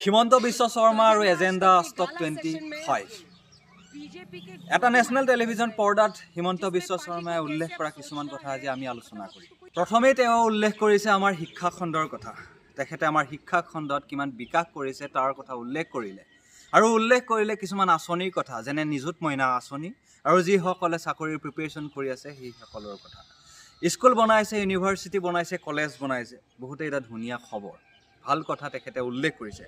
হিমন্ত বিশ্ব শৰ্মা আৰু agenda stock 25 এটা national television পৰ্দাত হিমন্ত বিশ্ব শৰ্মাই উল্লেখ কৰা কিছুমান কথা আজি আমি আলোচনা কৰিম। প্ৰথমেই তেওঁ উল্লেখ কৰিছে আমাৰ শিক্ষা খণ্ডৰ কথা। তেখেতে আমাৰ শিক্ষা খণ্ডত কিমান বিকাশ কৰিছে তাৰ কথা উল্লেখ কৰিলে আৰু উল্লেখ কৰিলে কিছুমান আঁচনিৰ কথা, যেনে নিযুত মইনা আঁচনি আৰু যিসকলে চাকৰিৰ প্ৰিপেৰেশ্যন কৰি আছে সেইসকলৰ কথা। স্কুল বনাইছে, ইউনিভাৰ্চিটি বনাইছে, কলেজ বনাইছে, বহুতে এটা ধুনীয়া খবৰ, ভাল কথা তেখেতে উল্লেখ কৰিছে।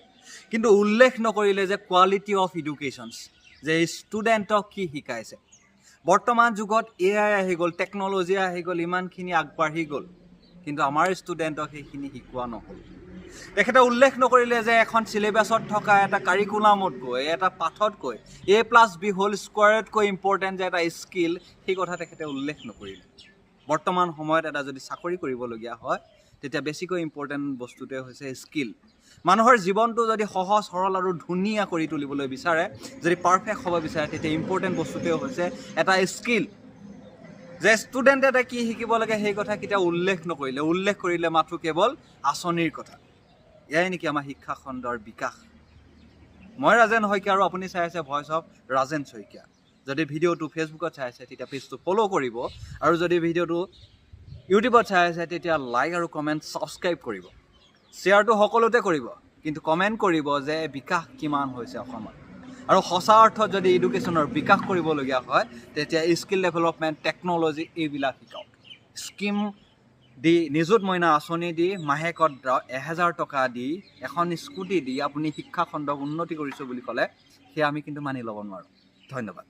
কিন্তু উল্লেখ নকৰিলে যে কোৱালিটি অফ এডুকেশ্যনছ, যে ষ্টুডেণ্টক কি শিকাইছে। বৰ্তমান যুগত AI আহি গ'ল, টেকন'লজি আহি গ'ল, ইমানখিনি আগবাঢ়ি গ'ল, কিন্তু আমাৰ ষ্টুডেণ্টক সেইখিনি শিকোৱা নহ'ল। তেখেতে উল্লেখ নকৰিলে যে এখন চিলেবাছত থকা এটা কাৰিকুলামতকৈ, এটা পাঠতকৈ A+B² ইম্পৰ্টেণ্ট যে এটা স্কিল, সেই কথা তেখেতে উল্লেখ নকৰিলে। বৰ্তমান সময়ত এটা যদি চাকৰি কৰিবলগীয়া হয় তেতিয়া বেছিকৈ ইম্পৰ্টেণ্ট বস্তুটোৱে হৈছে স্কিল। মানুহৰ জীৱনটো যদি সহজ সৰল আৰু ধুনীয়া কৰি তুলিবলৈ বিচাৰে, যদি পাৰফেক্ট হ'ব বিচাৰে, তেতিয়া ইম্পৰ্টেণ্ট বস্তুটোৱে হৈছে এটা স্কিল। যে ষ্টুডেণ্ট এটা কি শিকিব লাগে সেই কথা কেতিয়াও উল্লেখ নকৰিলে, উল্লেখ কৰিলে মাথো কেৱল আঁচনিৰ কথা। এয়াই নেকি আমাৰ শিক্ষা খণ্ডৰ বিকাশ? মই ৰাজেন শইকীয়া আৰু আপুনি চাই আছে ভইচ অফ ৰাজেন শইকীয়া। যদি ভিডিঅ'টো ফেচবুকত চাই আছে তেতিয়া পেজটো ফ'ল' কৰিব, আৰু যদি ভিডিঅ'টো ইউটিউবত চাই আছে তেতিয়া লাইক আৰু কমেণ্ট ছাবস্ক্ৰাইব কৰিব। শ্বেয়াৰটো সকলোতে কৰিব, কিন্তু কমেণ্ট কৰিব যে বিকাশ কিমান হৈছে অসমত। আৰু সঁচা অৰ্থত যদি এডুকেশ্যনৰ বিকাশ কৰিবলগীয়া হয় তেতিয়া স্কিল ডেভেলপমেণ্ট, টেকন'লজি এইবিলাক শিকাওক। স্কিম দি, নিযুত মইনা আঁচনি দি, মাহেকত 1000 টকা দি, এখন স্কুটি দি আপুনি শিক্ষা খণ্ডক উন্নতি কৰিছোঁ বুলি ক'লে সেয়া আমি কিন্তু মানি ল'ব নোৱাৰোঁ। ধন্যবাদ।